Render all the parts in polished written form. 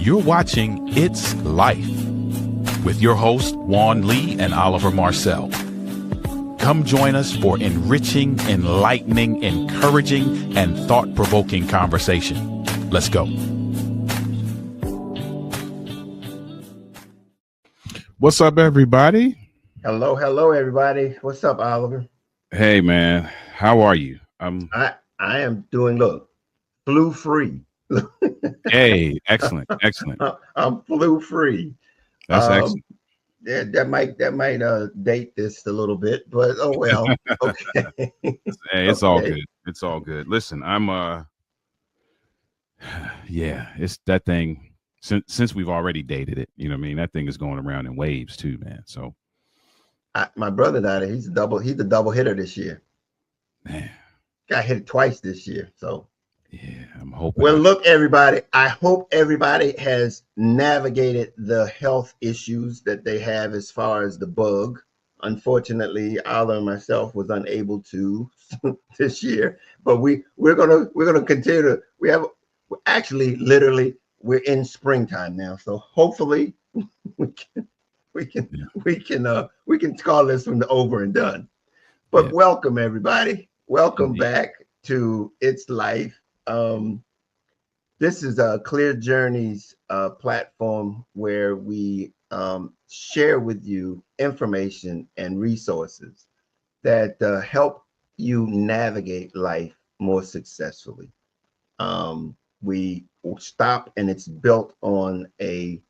You're watching It's Life with your hosts, Juan Lee and Oliver Marcel. Come join us for enriching, enlightening, encouraging, and thought-provoking conversation. Let's go. What's up, everybody? Hello, everybody. What's up, Oliver? Hey, man. How are you? I am doing, flu free. Hey, excellent. I'm flu free. That's excellent. Yeah, that might date this a little bit, but oh well. Okay. Hey, it's all good. It's all good. Listen, yeah, it's that thing. Since we've already dated it, you know what I mean? That thing is going around in waves too, man. So My brother died. He's a double hitter this year. man, Got hit twice this year. So yeah, I'm hoping. Well, look, everybody, I hope everybody has navigated the health issues that they have as far as the bug. Unfortunately, Oliver and myself was unable to this year, but we're gonna continue to. We're in springtime now, so hopefully we can call this one over and done. But Welcome, everybody. Welcome back to It's Life. This is a Clear Journeys platform where we share with you information and resources that help you navigate life more successfully. We stop, and it's built on a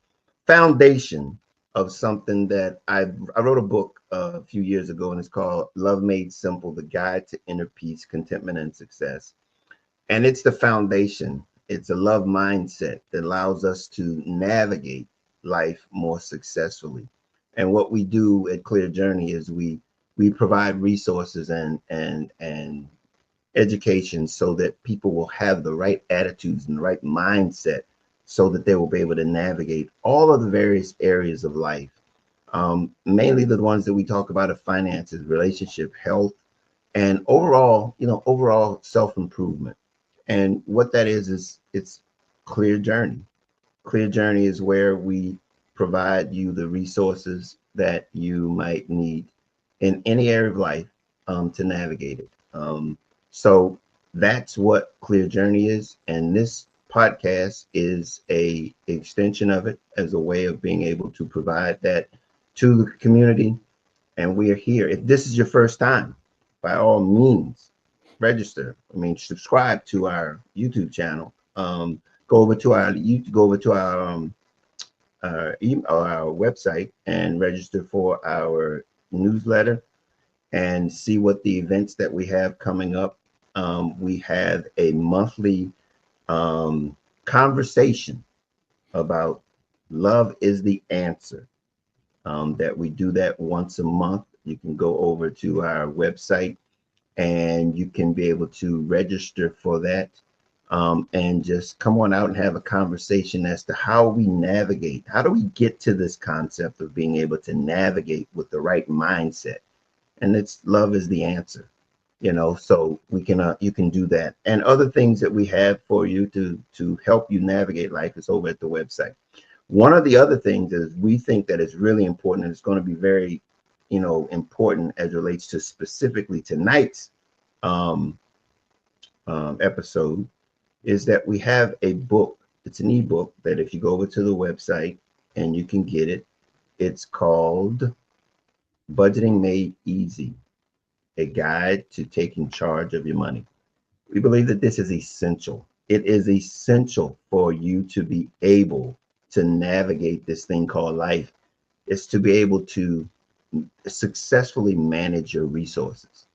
foundation of something that I wrote a book a few years ago, and it's called Love Made Simple: The Guide to Inner Peace, Contentment, and Success. And it's the foundation. It's a love mindset that allows us to navigate life more successfully. And what we do at Clear Journey is we provide resources and education so that people will have the right attitudes and the right mindset so that they will be able to navigate all of the various areas of life. Mainly the ones that we talk about are finances, relationship, health, and overall self-improvement. And what that is it's Clear Journey. Clear Journey is where we provide you the resources that you might need in any area of life to navigate it. So that's what Clear Journey is. And this podcast is a extension of it as a way of being able to provide that to the community. And we are here. If this is your first time, by all means, register. Subscribe to our YouTube channel. Go over to our website and register for our newsletter and see what the events that we have coming up. We have a monthly conversation about love is the answer. That we do that once a month. You can go over to our website and you can be able to register for that and just come on out and have a conversation as to how we navigate. How do we get to this concept of being able to navigate with the right mindset? And it's love is the answer, so we can you can do that. And other things that we have for you to help you navigate life is over at the website. One of the other things is we think that is really important, and it's going to be very important as it relates to specifically tonight's episode, is that we have a book. It's an ebook that if you go over to the website and you can get it, it's called Budgeting Made Easy, a guide to taking charge of your money. We believe that this is essential. It is essential for you to be able to navigate this thing called life. It's to be able to successfully manage your resources,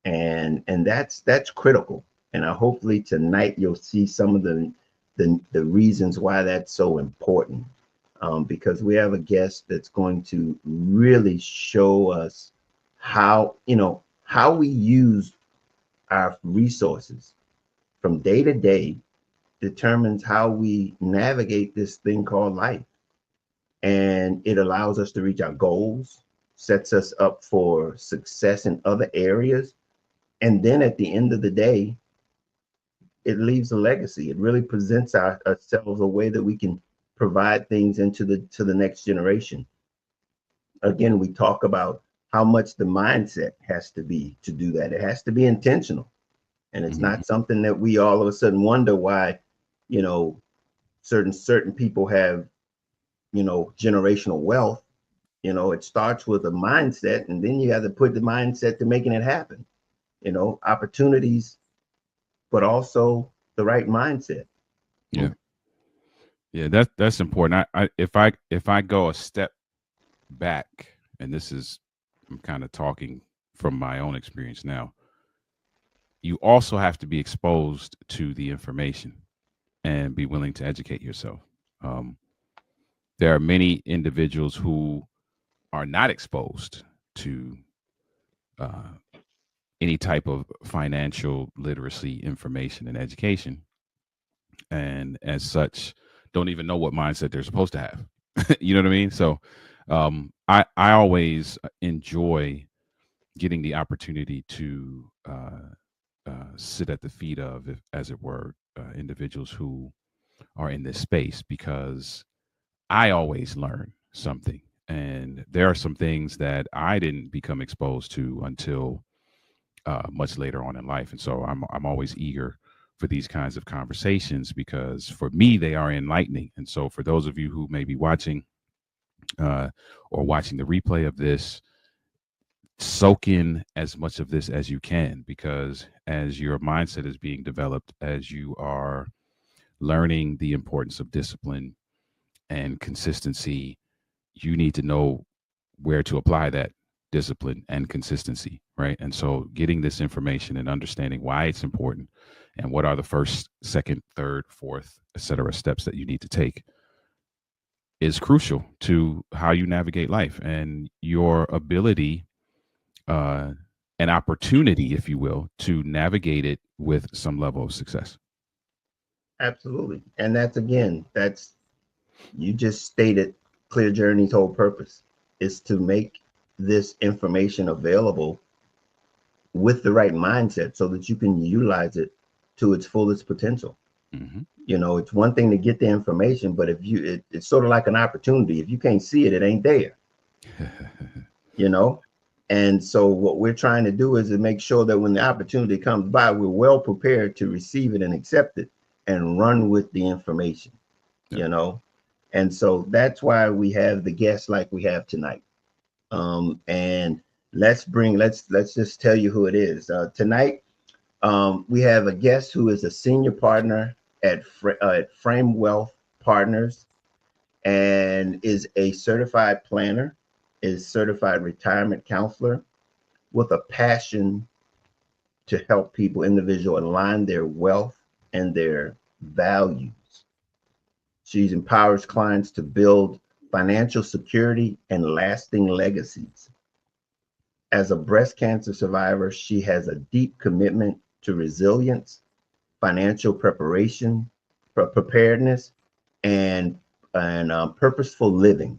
and that's critical. And hopefully tonight you'll see some of the reasons why that's so important, because we have a guest that's going to really show us how we use our resources from day to day determines how we navigate this thing called life. And it allows us to reach our goals, sets us up for success in other areas. And then at the end of the day, it leaves a legacy. It really presents ourselves a way that we can provide things into the to the next generation. Again, we talk about how much the mindset has to be to do that. It has to be intentional. And it's Mhm. not something that we all of a sudden wonder why, you know, certain people have, generational wealth. It starts with a mindset, and then you have to put the mindset to making it happen. Opportunities, but also the right mindset. Yeah. Yeah, that's important. If I go a step back, and this is, I'm kind of talking from my own experience now, you also have to be exposed to the information and be willing to educate yourself. Um, there are many individuals who are not exposed to uh, any type of financial literacy information and education, and as such, don't even know what mindset they're supposed to have. You know what I mean? So, I always enjoy getting the opportunity to sit at the feet of, as it were, individuals who are in this space, because I always learn something. And there are some things that I didn't become exposed to until much later on in life. And so I'm always eager for these kinds of conversations, because for me, they are enlightening. And so for those of you who may be watching uh, or watching the replay of this, soak in as much of this as you can, because as your mindset is being developed, as you are learning the importance of discipline and consistency, you need to know where to apply that discipline and consistency, right? And so getting this information and understanding why it's important and what are the first, second, third, fourth, etc. steps that you need to take is crucial to how you navigate life and your ability, uh, an opportunity, if you will, to navigate it with some level of success. Absolutely. And that's you just stated Clear Journey's whole purpose is to make this information available with the right mindset so that you can utilize it to its fullest potential. Hmm. It's one thing to get the information, but it's sort of like an opportunity. If you can't see it, it ain't there, you know? And so what we're trying to do is to make sure that when the opportunity comes by, we're well prepared to receive it and accept it and run with the information, Yep. you know? And so that's why we have the guests like we have tonight. And let's just tell you who it is. Tonight, we have a guest who is a senior partner at Frame Wealth Partners and is a certified planner, is certified retirement counselor with a passion to help people, individual, align their wealth and their values. She empowers clients to build financial security and lasting legacies. As a breast cancer survivor, she has a deep commitment to resilience, financial preparation, preparedness, and purposeful living.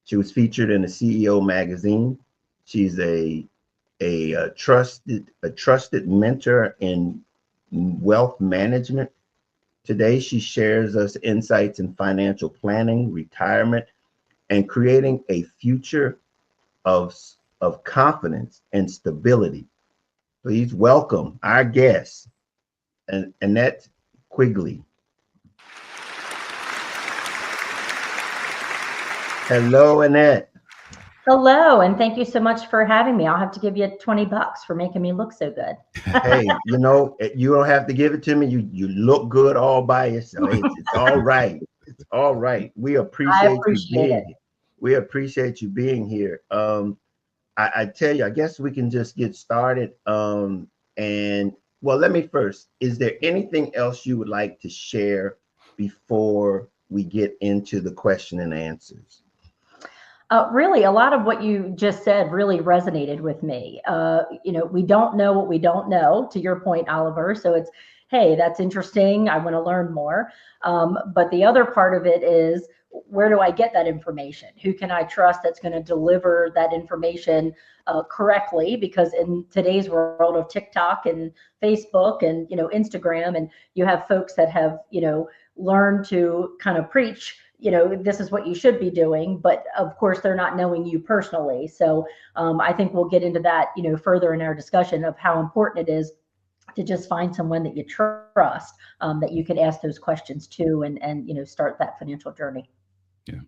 She was featured in the CEO magazine. She's a trusted mentor in wealth management. Today, she shares us insights in financial planning, retirement, and creating a future of, of confidence and stability. Please welcome our guest, Annette Quigley. Hello, Annette. Hello, and thank you so much for having me. I'll have to give you $20 for making me look so good. Hey, you don't have to give it to me. You look good all by yourself. It's all right. It's all right. We I appreciate you appreciate being it. here. We appreciate you being here. I tell you, I guess we can just get started. And well, let me first. Is there anything else you would like to share before we get into the question and answers? Really, a lot of what you just said really resonated with me. We don't know what we don't know, to your point, Oliver. So hey, that's interesting, I want to learn more. But the other part of it is, where do I get that information? Who can I trust that's going to deliver that information correctly? Because in today's world of TikTok and Facebook and Instagram, and you have folks that have learned to kind of preach, this is what you should be doing, but of course they're not knowing you personally. So I think we'll get into that further in our discussion of how important it is to just find someone that you trust, that you can ask those questions to, and start that financial journey. Yeah.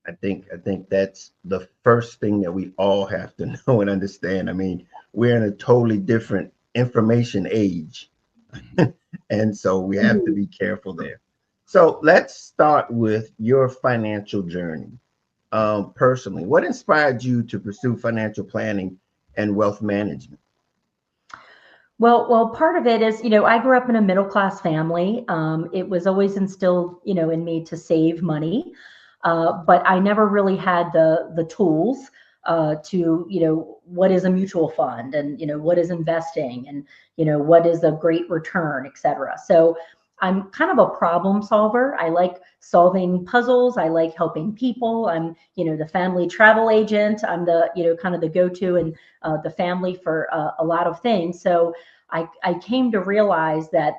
I think that's the first thing that we all have to know and understand. I mean, we're in a totally different information age. And so we have to be careful there. So let's start with your financial journey. Personally, what inspired you to pursue financial planning and wealth management? Well, part of it is, I grew up in a middle-class family. It was always instilled, in me to save money, but I never really had the tools to, what is a mutual fund, and what is investing, and what is a great return, et cetera. So I'm kind of a problem solver. I like solving puzzles. I like helping people. I'm, the family travel agent. I'm the, kind of the go-to in the family for a lot of things. So I came to realize that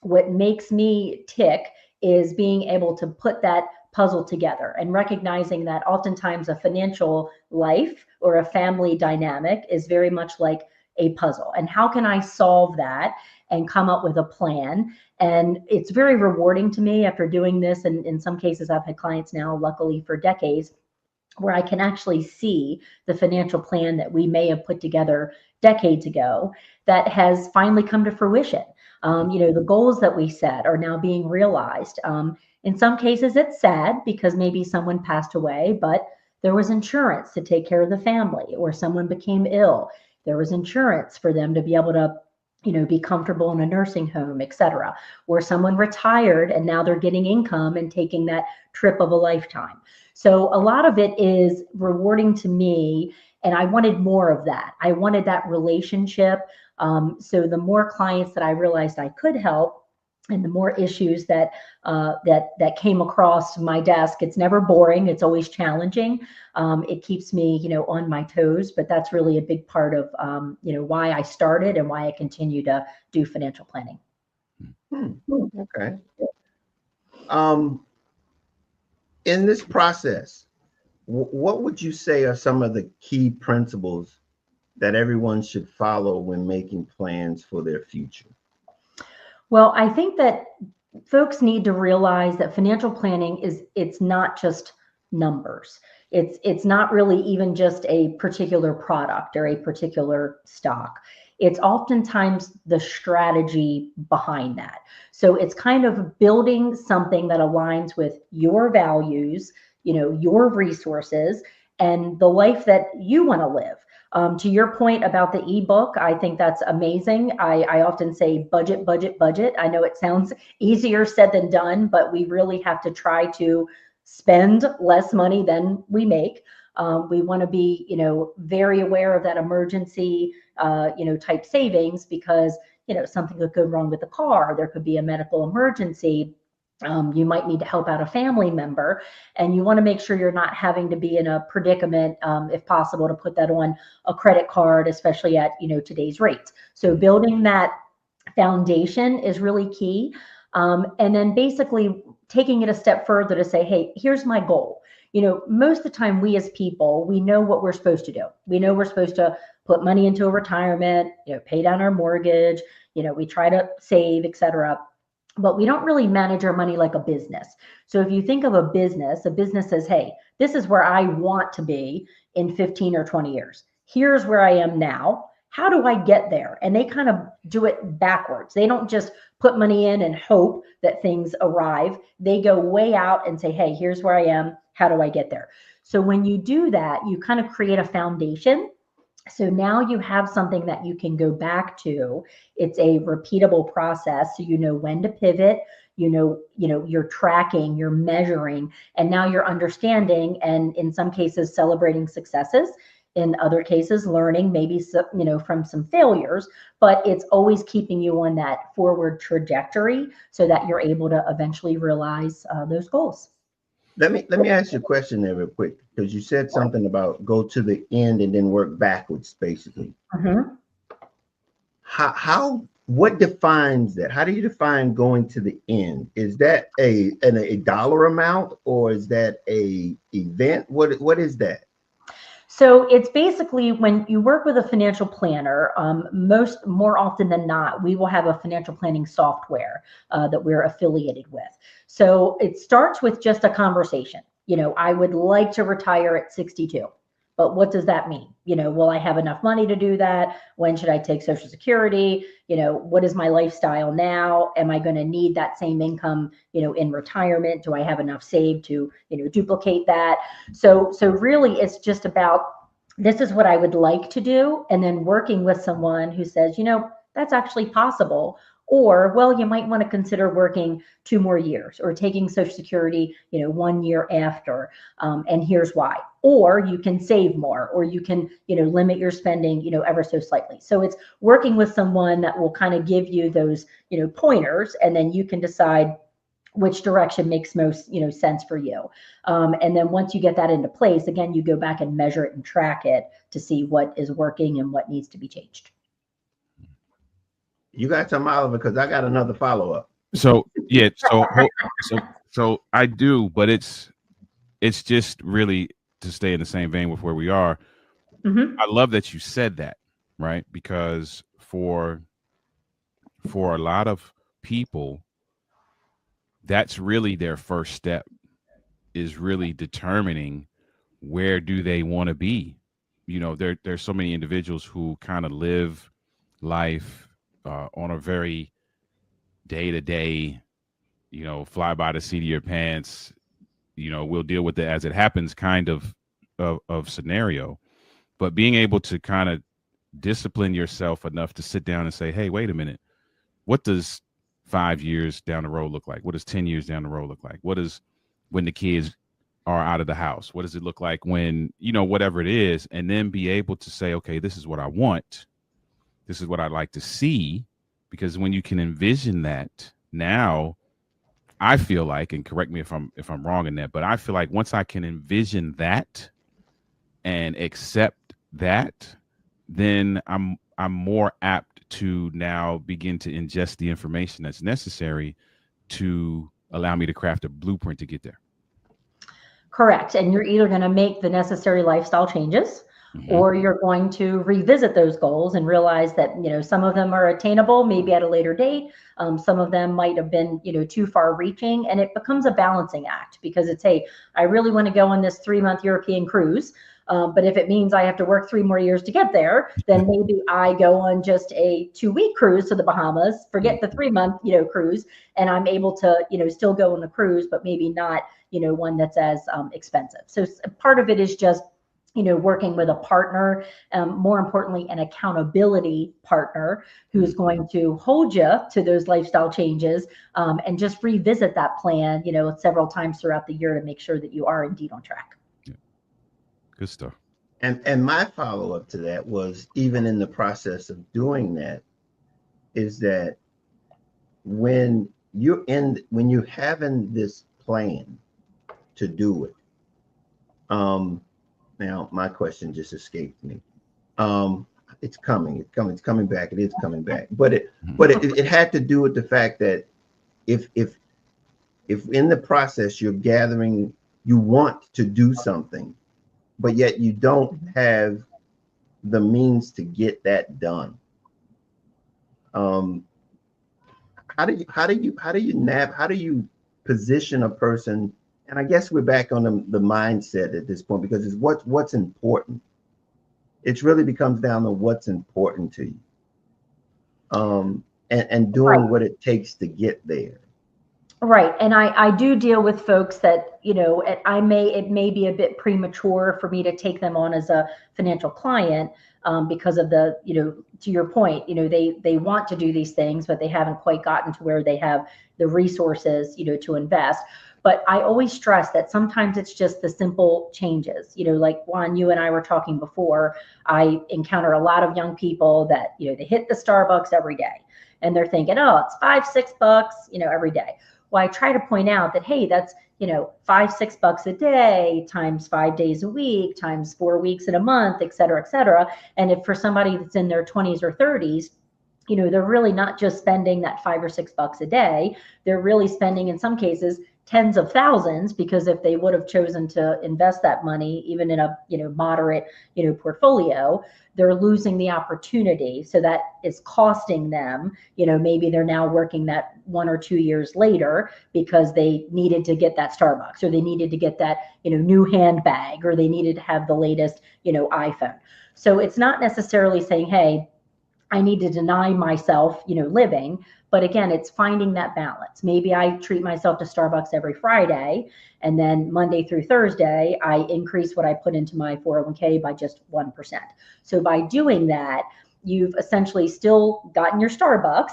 what makes me tick is being able to put that puzzle together, and recognizing that oftentimes a financial life or a family dynamic is very much like a puzzle. And how can I solve that and come up with a plan? And it's very rewarding to me after doing this. And in some cases, I've had clients now, luckily for decades, where I can actually see the financial plan that we may have put together decades ago that has finally come to fruition. The goals that we set are now being realized. In some cases, it's sad because maybe someone passed away, but there was insurance to take care of the family, or someone became ill. There was insurance for them to be able to be comfortable in a nursing home, et cetera. Or someone retired and now they're getting income and taking that trip of a lifetime. So a lot of it is rewarding to me, and I wanted more of that. I wanted that relationship. So the more clients that I realized I could help, and the more issues that came across my desk, it's never boring. It's always challenging. It keeps me, on my toes. But that's really a big part of, why I started and why I continue to do financial planning. Okay. In this process, what would you say are some of the key principles that everyone should follow when making plans for their future? Well, I think that folks need to realize that financial planning it's not just numbers. It's not really even just a particular product or a particular stock. It's oftentimes the strategy behind that. So it's kind of building something that aligns with your values, your resources, and the life that you want to live. To your point about the ebook, I think that's amazing. I often say budget, budget, budget. I know it sounds easier said than done, but we really have to try to spend less money than we make. We want to be, very aware of that emergency, type savings, because, something could go wrong with the car. There could be a medical emergency. You might need to help out a family member, and you want to make sure you're not having to be in a predicament, if possible, to put that on a credit card, especially at today's rates. So building that foundation is really key, and then basically taking it a step further to say, hey, here's my goal. Most of the time, we as people, we know what we're supposed to do. We know we're supposed to put money into a retirement, pay down our mortgage, we try to save, et cetera. But we don't really manage our money like a business. So if you think of a business says, hey, this is where I want to be in 15 or 20 years. Here's where I am now. How do I get there? And they kind of do it backwards. They don't just put money in and hope that things arrive. They go way out and say, hey, here's where I am. How do I get there? So when you do that, you kind of create a foundation. So now you have something that you can go back to. It's a repeatable process. So you know when to pivot, you're tracking, you're measuring, and now you're understanding, and in some cases celebrating successes. in other cases, learning maybe from some failures, but it's always keeping you on that forward trajectory so that you're able to eventually realize those goals. Let me ask you a question there real quick, because you said something about go to the end and then work backwards, basically. Mm-hmm. What defines that? How do you define going to the end? Is that a dollar amount, or is that a event? What is that? So it's basically when you work with a financial planner, more often than not, we will have a financial planning software that we're affiliated with. So it starts with just a conversation. I would like to retire at 62. But what does that mean? Will I have enough money to do that? When should I take Social Security? What is my lifestyle now? Am I going to need that same income, in retirement? Do I have enough saved to, duplicate that? So really it's just about, this is what I would like to do. And then working with someone who says, that's actually possible. Or, well, you might want to consider working 2 more years or taking Social Security, 1 year after. And here's why. Or you can save more, or you can, limit your spending, ever so slightly. So it's working with someone that will kind of give you those, pointers, and then you can decide which direction makes most, sense for you. And then once you get that into place, again, you go back and measure it and track it to see what is working and what needs to be changed. You got some, Oliver, because I got another follow-up. So yeah, so I do, but it's just really to stay in the same vein with where we are. Mm-hmm. I love that you said that, right? Because for a lot of people, that's really their first step, is really determining where do they want to be. There's so many individuals who kind of live life on a very day to day, fly by the seat of your pants, we'll deal with it as it happens kind of scenario. But being able to kind of discipline yourself enough to sit down and say, hey, wait a minute, what does 5 years down the road look like? What does 10 years down the road look like? What is when the kids are out of the house? What does it look like when, whatever it is? And then be able to say, okay, this is what I want. This is what I'd like to see. Because when you can envision that now, I feel like, and correct me if I'm wrong in that, but I feel like once I can envision that and accept that, then I'm more apt to now begin to ingest the information that's necessary to allow me to craft a blueprint to get there. Correct. And you're either going to make the necessary lifestyle changes, Mm-hmm. or you're going to revisit those goals and realize that, some of them are attainable, maybe at a later date. Some of them might have been, too far reaching, and it becomes a balancing act because it's, hey, I really want to go on this 3-month European cruise. But if it means I have to work 3 more years to get there, then maybe I go on just a 2-week cruise to the Bahamas, forget the 3-month, cruise, and I'm able to, still go on the cruise, but maybe not, one that's as expensive. So part of it is just, working with a partner, more importantly, an accountability partner who's going to hold you to those lifestyle changes, and just revisit that plan, several times throughout the year to make sure that you are indeed on track. Yeah. Good stuff. And my follow-up to that was, even in the process of doing that, is that when you're having this plan to do it, now my question just escaped me. It's coming back. It is coming back. But it had to do with the fact that if in the process you're gathering, you want to do something, but yet you don't have the means to get that done. How do you position a person? And I guess we're back on the mindset at this point, because it's what's important. It really becomes down to what's important to you, and doing Right. what it takes to get there. Right. And I do deal with folks that, it may be a bit premature for me to take them on as a financial client. because of the, to your point, they want to do these things, but they haven't quite gotten to where they have the resources, to invest. But I always stress that sometimes it's just the simple changes, like Juan, you and I were talking before. I encounter a lot of young people that, they hit the Starbucks every day and they're thinking, oh, it's $5-6, every day. Well, I try to point out that, hey, that's, $5-6 a day times 5 days a week times 4 weeks in a month, et cetera, et cetera. And if for somebody that's in their 20s or 30s, they're really not just spending that $5 or $6 a day. They're really spending, in some cases, tens of thousands, because if they would have chosen to invest that money, even in a, moderate, portfolio, they're losing the opportunity. So that is costing them, maybe they're now working that 1 or 2 years later because they needed to get that Starbucks, or they needed to get that, new handbag, or they needed to have the latest, iPhone. So it's not necessarily saying, hey, I need to deny myself, living. But again, it's finding that balance. Maybe I treat myself to Starbucks every Friday, and then Monday through Thursday, I increase what I put into my 401k by just 1%. So by doing that, you've essentially still gotten your Starbucks,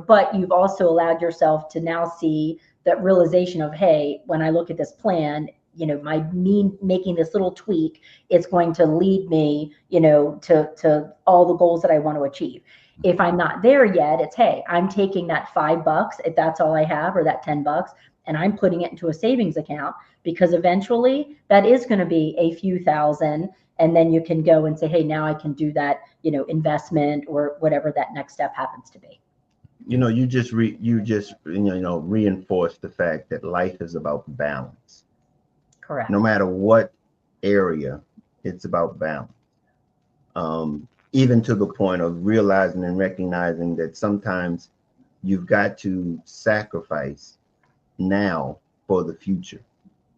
but you've also allowed yourself to now see that realization of, hey, when I look at this plan, me making this little tweak, it's going to lead me, to all the goals that I want to achieve. If I'm not there yet, it's, hey, I'm taking that $5, if that's all I have, or that $10, and I'm putting it into a savings account, because eventually that is going to be a few thousand. And then you can go and say, hey, now I can do that, investment, or whatever that next step happens to be. You just reinforced the fact that life is about balance. Correct. No matter what area, it's about balance. Even to the point of realizing and recognizing that sometimes you've got to sacrifice now for the future.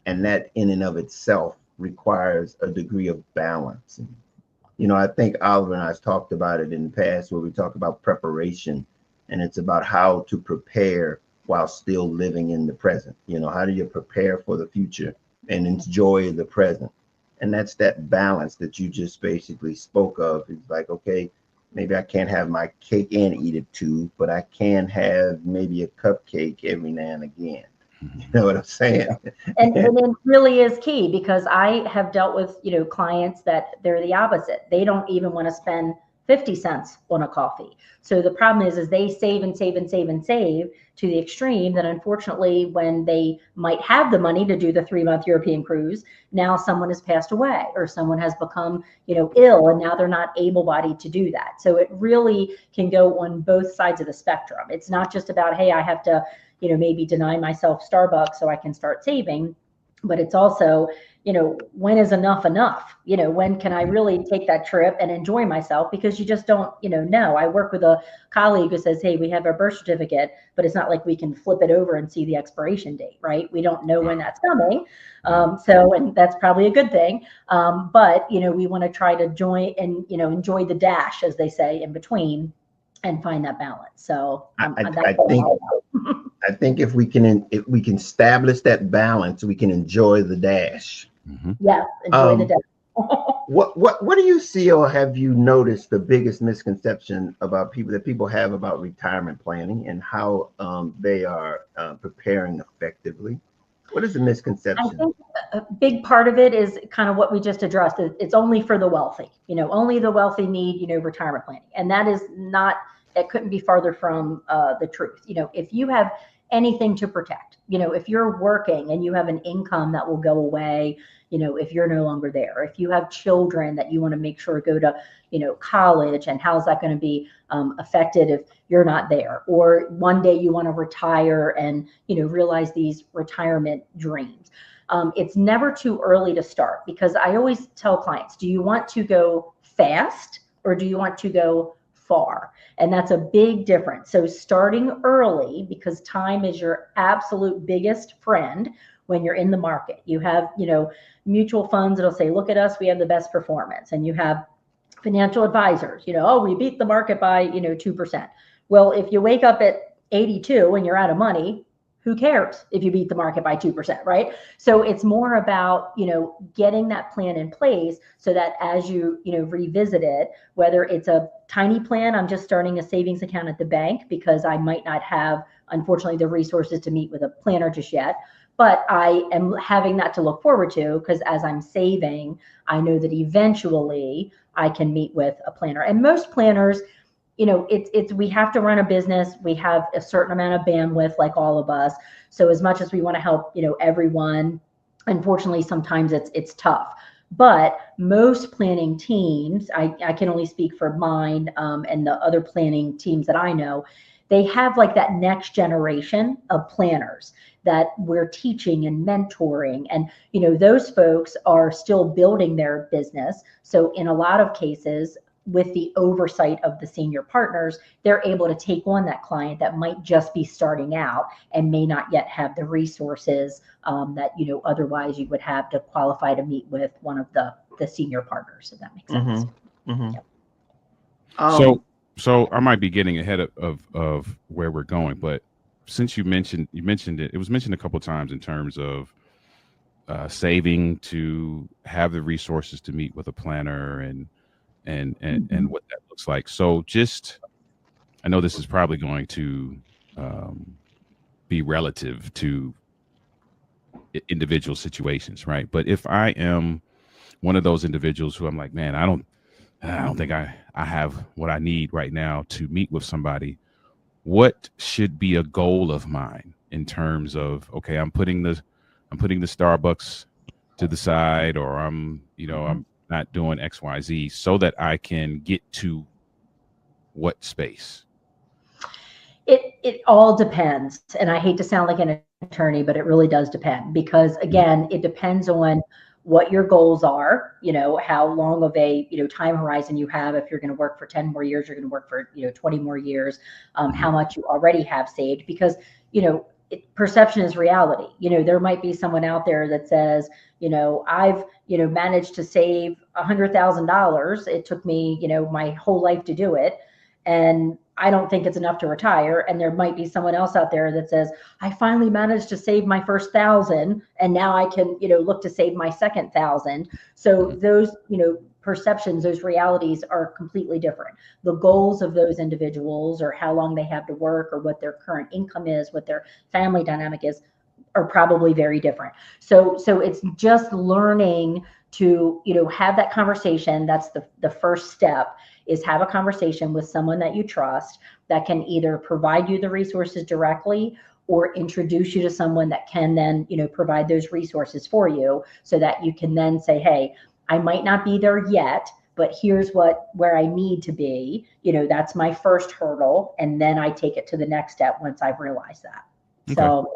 And that in and of itself requires a degree of balance. And, I think Oliver and I have talked about it in the past, where we talk about preparation, and it's about how to prepare while still living in the present. How do you prepare for the future and enjoy the present? And that's that balance that you just basically spoke of. It's like, okay, maybe I can't have my cake and eat it too, but I can have maybe a cupcake every now and again. You know what I'm saying? And it really is key, because I have dealt with, clients that they're the opposite. They don't even want to spend 50 cents on a coffee. So the problem is they save and save and save and save to the extreme that, unfortunately, when they might have the money to do the 3-month European cruise, now someone has passed away, or someone has become, ill, and now they're not able-bodied to do that. So it really can go on both sides of the spectrum. It's not just about, hey, I have to, maybe deny myself Starbucks so I can start saving, but it's also, when is enough enough? When can I really take that trip and enjoy myself? Because you just don't, know. I work with a colleague who says, hey, we have our birth certificate, but it's not like we can flip it over and see the expiration date, right? We don't know when that's coming. And that's probably a good thing. But, we want to try to join and, enjoy the dash, as they say, in between, and find that balance. So I think if we can establish that balance, we can enjoy the dash. Mm-hmm. Yeah, enjoy the dash. What do you see, or have you noticed the biggest misconception about people have about retirement planning, and how they are preparing effectively? What is the misconception? I think a big part of it is kind of what we just addressed. It's only for the wealthy. Only the wealthy need, retirement planning. And that is not, it couldn't be farther from the truth. If you have anything to protect, if you're working and you have an income that will go away, if you're no longer there, if you have children that you want to make sure go to, college, and how's that going to be affected if you're not there, or one day you want to retire and, realize these retirement dreams. It's never too early to start, because I always tell clients, do you want to go fast, or do you want to go far? And that's a big difference. So starting early, because time is your absolute biggest friend when you're in the market. You have, mutual funds that'll say, look at us, we have the best performance. And you have financial advisors, oh, we beat the market by, 2%. Well, if you wake up at 82 and you're out of money, who cares if you beat the market by 2%, right? So it's more about, getting that plan in place so that as you, revisit it, whether it's a tiny plan, I'm just starting a savings account at the bank because I might not have, unfortunately, the resources to meet with a planner just yet. But I am having that to look forward to because as I'm saving, I know that eventually I can meet with a planner. And most planners, it's we have to run a business. We have a certain amount of bandwidth, like all of us. So as much as we want to help, everyone, unfortunately, sometimes it's tough. But most planning teams, I can only speak for mine and the other planning teams that I know, they have like that next generation of planners that we're teaching and mentoring. And, those folks are still building their business. So in a lot of cases, with the oversight of the senior partners, they're able to take on that client that might just be starting out and may not yet have the resources that otherwise you would have to qualify to meet with one of the senior partners, if that makes sense. Yep. So I might be getting ahead of where we're going, but since you mentioned it was mentioned a couple of times in terms of saving to have the resources to meet with a planner and what that looks like. So I know this is probably going to be relative to individual situations, right? But if I am one of those individuals who I'm like, man, I don't think I have what I need right now to meet with somebody, what should be a goal of mine in terms of, okay, I'm putting the Starbucks to the side, or I'm not doing XYZ so that I can get to what space? It all depends. And I hate to sound like an attorney, but it really does depend because again, it depends on what your goals are, how long of a, time horizon you have. If you're going to work for 10 more years, you're going to work for, 20 more years, how much you already have saved because, perception is reality. There might be someone out there that says, I've, managed to save $100,000. It took me, my whole life to do it. And I don't think it's enough to retire. And there might be someone else out there that says, I finally managed to save my first 1,000 and now I can, look to save my second 1,000. So those, perceptions, those realities are completely different. The goals of those individuals or how long they have to work or what their current income is, what their family dynamic is, are probably very different. So it's just learning to, have that conversation. That's the first step, is have a conversation with someone that you trust that can either provide you the resources directly or introduce you to someone that can then, provide those resources for you so that you can then say, hey, I might not be there yet, but here's where I need to be. That's my first hurdle. And then I take it to the next step once I've realized that. Okay. So,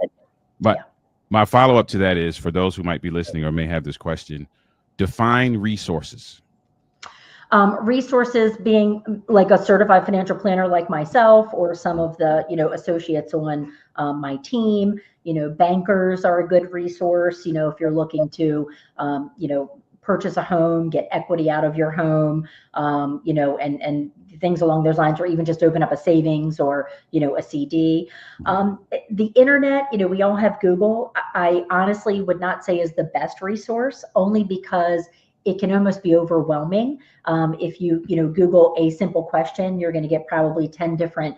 but my follow-up to that is, for those who might be listening or may have this question, define resources. Resources being like a certified financial planner like myself or some of the, associates on my team. Bankers are a good resource, if you're looking to, purchase a home, get equity out of your home, and things along those lines, or even just open up a savings or, a CD. The internet, we all have Google. I honestly would not say is the best resource, only because it can almost be overwhelming. If you, Google a simple question, you're going to get probably 10 different,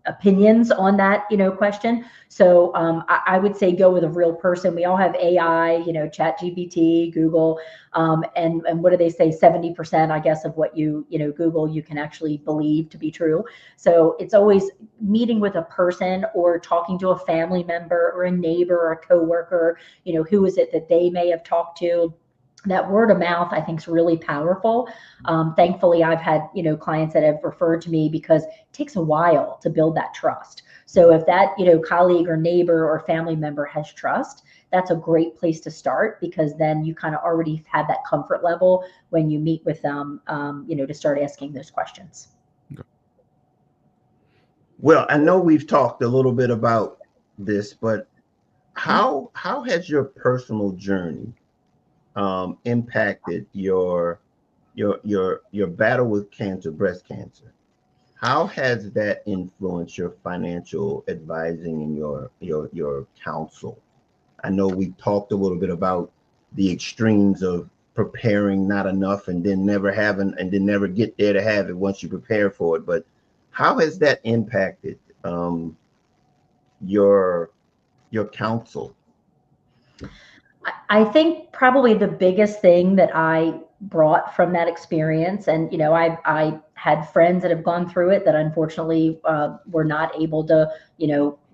opinions on that, question. So I would say go with a real person. We all have AI, ChatGPT, Google, and what do they say? 70%, I guess, of what you Google, you can actually believe to be true. So it's always meeting with a person or talking to a family member or a neighbor or a coworker, who is it that they may have talked to. That word of mouth, I think, is really powerful. Thankfully, I've had, clients that have referred to me because it takes a while to build that trust. So if that, colleague or neighbor or family member has trust, that's a great place to start, because then you kind of already have that comfort level when you meet with them, to start asking those questions. Okay. Well, I know we've talked a little bit about this, but how has your personal journey impacted your battle with cancer, breast cancer? How has that influenced your financial advising and your counsel? I know we talked a little bit about the extremes of preparing not enough and then never having and then never get there to have it once you prepare for it. But how has that impacted your counsel? I think probably the biggest thing that I brought from that experience, and I had friends that have gone through it that unfortunately were not able to,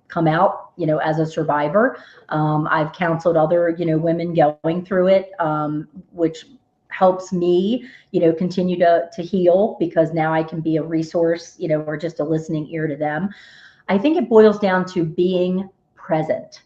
come out, as a survivor. I've counseled other, women going through it, which helps me, continue to heal, because now I can be a resource, or just a listening ear to them. I think it boils down to being present.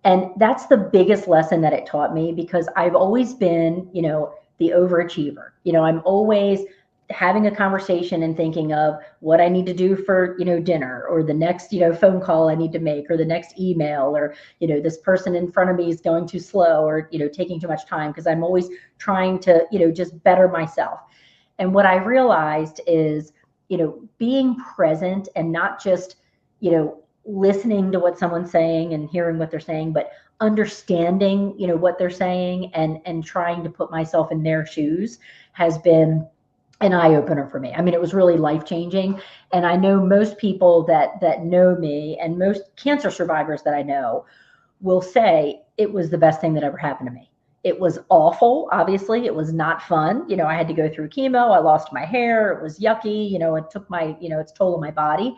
And that's the biggest lesson that it taught me, because I've always been, the overachiever. I'm always having a conversation and thinking of what I need to do for, dinner, or the next, phone call I need to make, or the next email, or, this person in front of me is going too slow, or, taking too much time, because I'm always trying to, just better myself. And what I realized is, being present and not just, listening to what someone's saying and hearing what they're saying, but understanding, what they're saying, and trying to put myself in their shoes has been an eye opener for me. I mean, it was really life changing. And I know most people that know me, and most cancer survivors that I know, will say it was the best thing that ever happened to me. It was awful. Obviously, it was not fun. I had to go through chemo. I lost my hair. It was yucky. It took my, its toll on my body.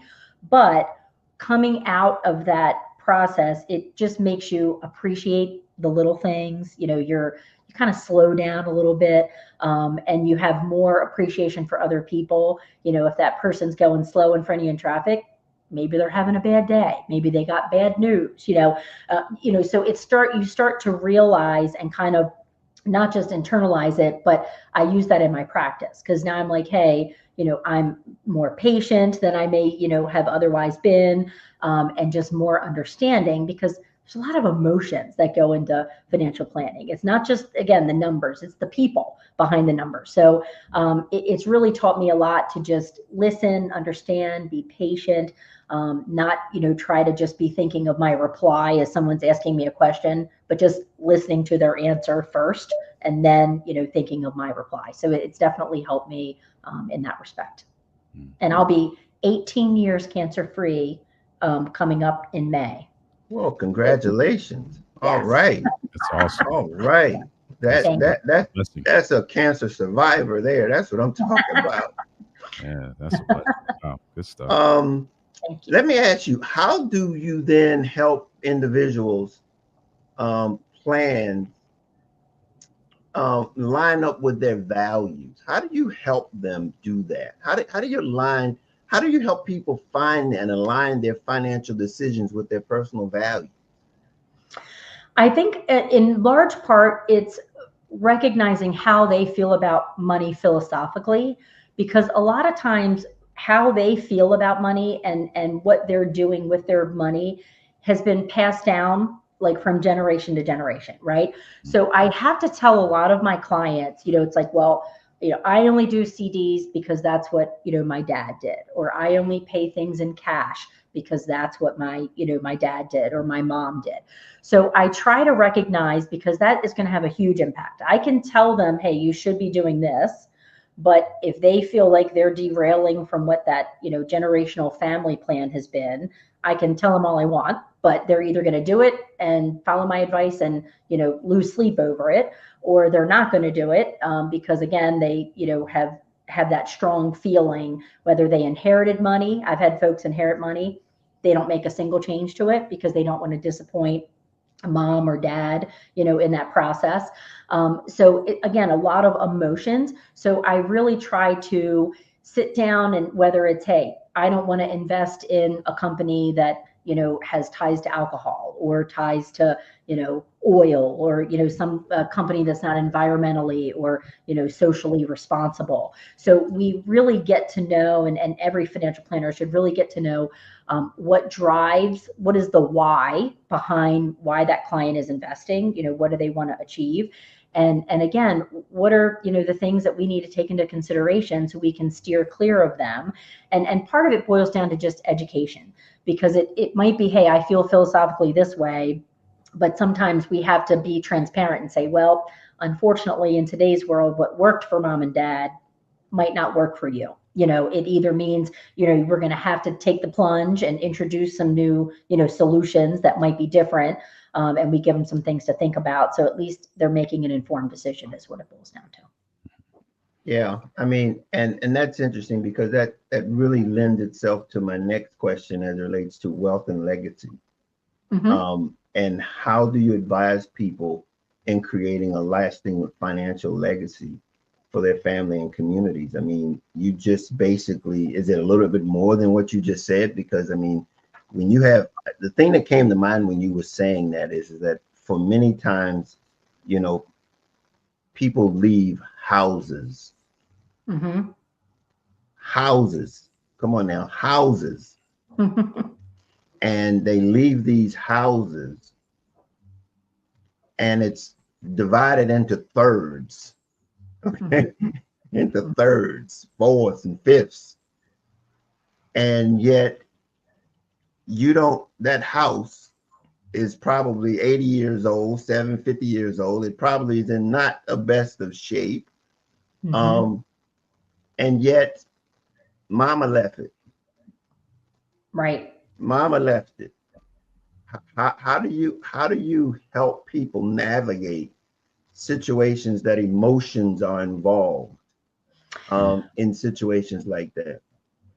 But coming out of that process, it just makes you appreciate the little things. You kind of slow down a little bit, and you have more appreciation for other people. If that person's going slow in front of you in traffic, maybe they're having a bad day. Maybe they got bad news. So you start to realize and kind of not just internalize it, but I use that in my practice, because now I'm like, hey, I'm more patient than I may, have otherwise been, and just more understanding, because there's a lot of emotions that go into financial planning. It's not just, again, the numbers, it's the people behind the numbers. So it's really taught me a lot to just listen, understand, be patient, not, try to just be thinking of my reply as someone's asking me a question, but just listening to their answer first, and then, thinking of my reply. So it's definitely helped me in that respect. And I'll be 18 years cancer-free coming up in May. Well, congratulations. Yes. All right. That's awesome. All right. That's a cancer survivor there. That's what I'm talking about. Yeah, that's a blessing. Wow, good stuff. Thank you. Let me ask you, how do you then help individuals plan, line up with their values? How do you help them do that? How do you help people find and align their financial decisions with their personal values? I think in large part, it's recognizing how they feel about money philosophically, because a lot of times how they feel about money and what they're doing with their money has been passed down, like from generation to generation, right? So I have to tell a lot of my clients, it's like, well, I only do CDs because that's what, my dad did, or I only pay things in cash because that's what my dad did, or my mom did. So I try to recognize, because that is going to have a huge impact. I can tell them, hey, you should be doing this. But if they feel like they're derailing from what that, generational family plan has been, I can tell them all I want, but they're either going to do it and follow my advice and, lose sleep over it, or they're not going to do it, because again, they, have that strong feeling, whether they inherited money. I've had folks inherit money. They don't make a single change to it because they don't want to disappoint mom or dad, in that process. So again, a lot of emotions. So I really try to sit down, and whether it's, hey, I don't want to invest in a company that, has ties to alcohol, or ties to, oil, or, some company that's not environmentally or, socially responsible. So we really get to know, and every financial planner should really get to know what is the why behind why that client is investing, what do they want to achieve. And again, what are, the things that we need to take into consideration so we can steer clear of them? And part of it boils down to just education, because it might be, hey, I feel philosophically this way, but sometimes we have to be transparent and say, well, unfortunately, in today's world, what worked for mom and dad might not work for you. It either means, we're going to have to take the plunge and introduce some new, solutions that might be different. And we give them some things to think about. So at least they're making an informed decision is what it boils down to. Yeah, I mean, and that's interesting because that really lends itself to my next question as it relates to wealth and legacy. Mm-hmm. And how do you advise people in creating a lasting financial legacy for their family and communities? I mean, you just basically, is it a little bit more than what you just said? Because I mean, when you have, the thing that came to mind when you were saying that is that for many times, people leave houses. Mm-hmm. Houses. Come on now, houses. And they leave these houses and it's divided into thirds. Okay. Into thirds, fourths, and fifths. And yet that house is probably 80 years old, 50 years old. It probably is in not the best of shape. Mm-hmm. And yet mama left it. Right. Mama left it. How do you help people navigate situations that emotions are involved in situations like that?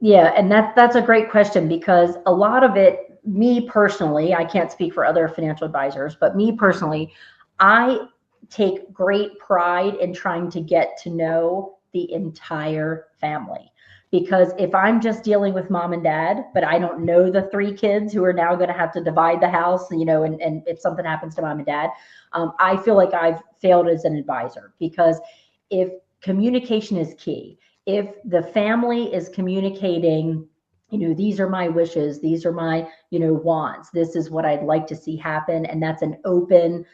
Yeah, and that's a great question, because a lot of it, me personally, I can't speak for other financial advisors, but me personally, I take great pride in trying to get to know the entire family. Because if I'm just dealing with mom and dad, but I don't know the three kids who are now going to have to divide the house, and if something happens to mom and dad, I feel like I've failed as an advisor. Because if communication is key, if the family is communicating, these are my wishes, these are my, wants, this is what I'd like to see happen, and that's an open,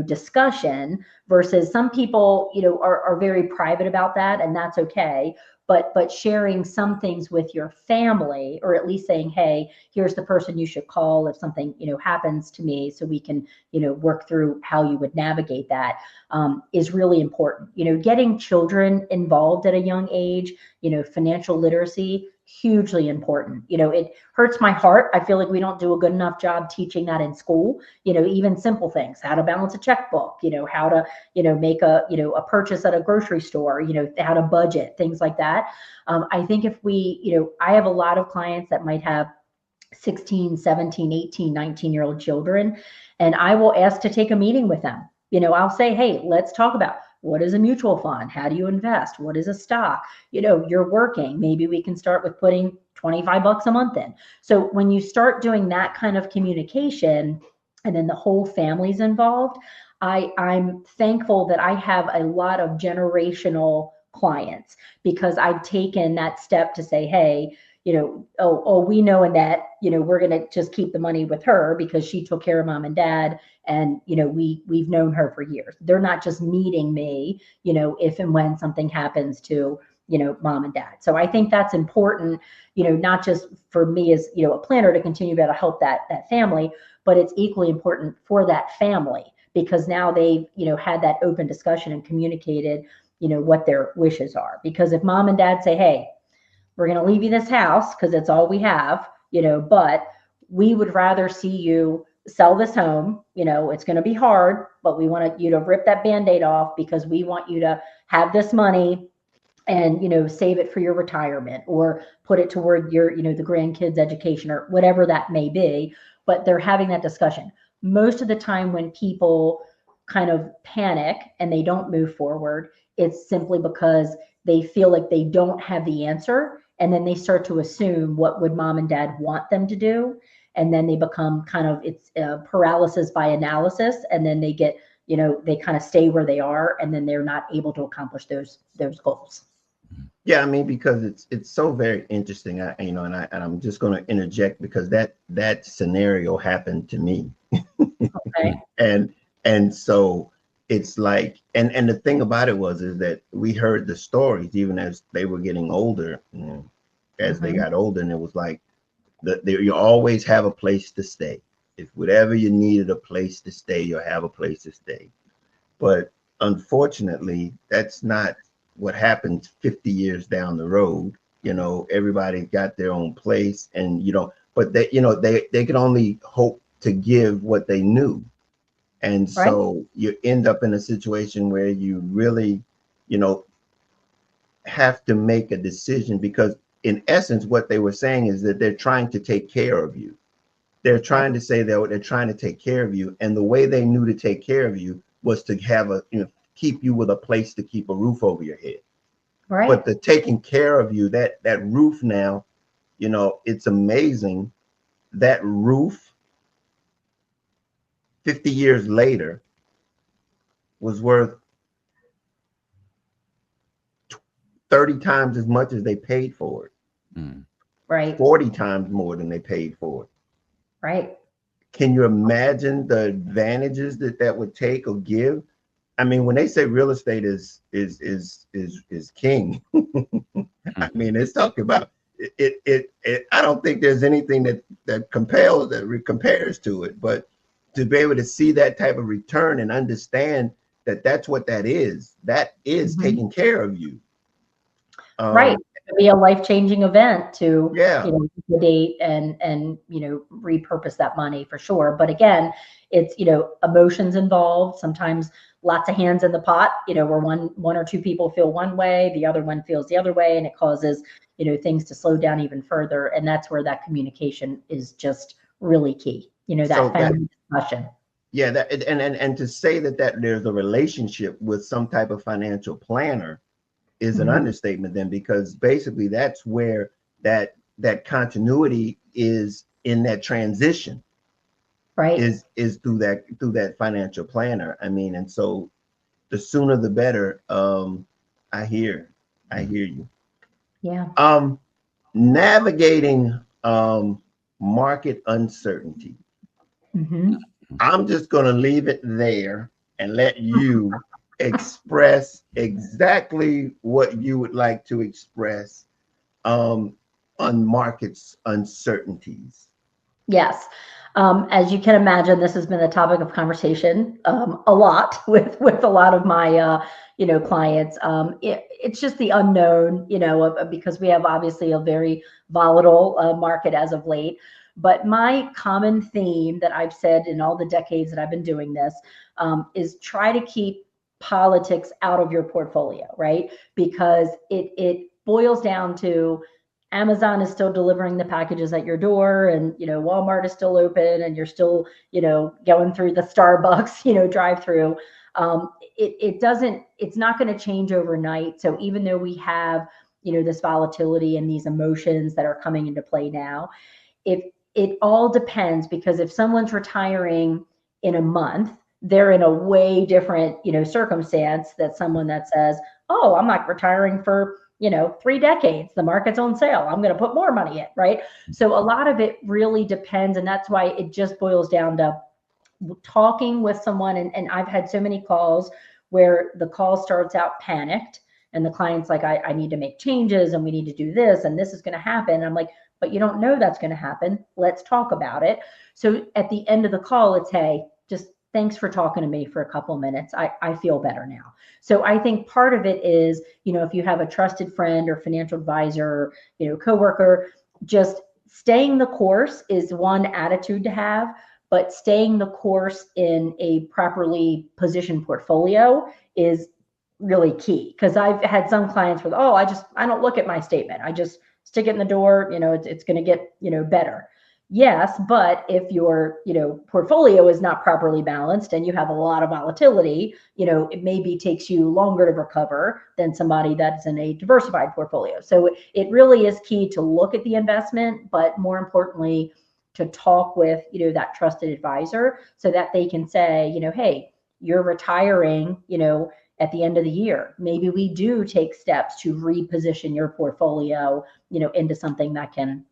discussion, versus some people, are very private about that, and that's okay. But sharing some things with your family, or at least saying, hey, here's the person you should call if something, happens to me, so we can, work through how you would navigate that, is really important. Getting children involved at a young age, financial literacy, hugely important. It hurts my heart. I feel like we don't do a good enough job teaching that in school. Even simple things, how to balance a checkbook, how to, make a purchase at a grocery store, how to budget, things like that. I think if we, I have a lot of clients that might have 16, 17, 18, 19-year-old children, and I will ask to take a meeting with them. I'll say, hey, let's talk about, what is a mutual fund? How do you invest? What is a stock? You're working. Maybe we can start with putting $25 a month in. So when you start doing that kind of communication, and then the whole family's involved, I'm thankful that I have a lot of generational clients, because I've taken that step to say, hey, we know Annette, we're going to just keep the money with her because she took care of mom and dad. And, we've known her for years. They're not just meeting me, if and when something happens to, mom and dad. So I think that's important, not just for me as, a planner to continue to be able to help that family, but it's equally important for that family, because now they've, had that open discussion and communicated, what their wishes are. Because if mom and dad say, hey, we're going to leave you this house because it's all we have, but we would rather see you sell this home. It's going to be hard, but we want you to rip that Band-Aid off, because we want you to have this money and, save it for your retirement, or put it toward your, the grandkids' education, or whatever that may be. But they're having that discussion. Most of the time when people kind of panic and they don't move forward, it's simply because they feel like they don't have the answer. And then they start to assume what would mom and dad want them to do. And then they become kind of, it's paralysis by analysis. And then they get, they kind of stay where they are, and then they're not able to accomplish those goals. Yeah, I mean, because it's so very interesting. I'm just going to interject because that scenario happened to me. Okay. And so it's like, and the thing about it is that we heard the stories even as they were getting older, as they Mhm. got older, and it was like you always have a place to stay. If whatever you needed a place to stay, you'll have a place to stay. But unfortunately, that's not what happens 50 years down the road. Everybody got their own place, and but they could only hope to give what they knew. And Right. so you end up in a situation where you really, you know, have to make a decision, because in essence, what they were saying is that they're trying to take care of you. They're Right. trying to say that they're trying to take care of you. And the way they knew to take care of you was to have keep you with a place to keep a roof over your head. Right. But the taking care of you, that roof now, it's amazing. That roof 50 years later was worth 30 times as much as they paid for it, Mm. Right. 40 times more than they paid for it. Right. Can you imagine the advantages that would take or give? I mean, when they say real estate is king, I mean, it's talking about it. I don't think there's anything that compares to it. But to be able to see that type of return and understand that that's what that is Mhm. taking care of you. Right. Um, It could be a life-changing event to, yeah. liquidate and repurpose that money for sure. But again, it's, emotions involved, sometimes lots of hands in the pot, where one or two people feel one way, the other one feels the other way, and it causes, things to slow down even further. And that's where that communication is just really key, So that that family discussion. yeah, that and to say that there's a relationship with some type of financial planner is an Mhm. understatement then, because basically that's where that continuity is in that transition Right. is through that financial planner. I mean, and so the sooner the better. I hear I Mm. hear you. Yeah. Um, Navigating market uncertainty. Hmm. I'm just going to leave it there and let you express exactly what you would like to express um, on markets uncertainties. Yes. As you can imagine, this has been a topic of conversation a lot with a lot of my clients. It's just the unknown, because we have obviously a very volatile market as of late. But my common theme that I've said in all the decades that I've been doing this is try to keep politics out of your portfolio, right? Because it boils down to Amazon is still delivering the packages at your door, and Walmart is still open, and you're still going through the Starbucks drive through. It doesn't, it's not going to change overnight. So even though we have this volatility and these emotions that are coming into play now, if it all depends, because if someone's retiring in a month, they're in a way different circumstance that someone that says, oh, I'm not retiring for 3 decades, the market's on sale, I'm going to put more money in, right? So a lot of it really depends, and that's why it just boils down to talking with someone. And I've had so many calls where the call starts out panicked, and the client's like, I need to make changes, and we need to do this, and this is going to happen. And I'm like, but you don't know that's going to happen. Let's talk about it. So at the end of the call, it's, hey, just thanks for talking to me for a couple of minutes. I feel better now. So I think part of it is, if you have a trusted friend or financial advisor, or, coworker, just staying the course is one attitude to have, but staying the course in a properly positioned portfolio is really key. Because I've had some clients with, oh, I don't look at my statement, I just stick it in the door, it's going to get better. Yes, but if your portfolio is not properly balanced and you have a lot of volatility, it maybe takes you longer to recover than somebody that's in a diversified portfolio. So it really is key to look at the investment, but more importantly, to talk with that trusted advisor, so that they can say, hey, you're retiring at the end of the year, maybe we do take steps to reposition your portfolio into something that can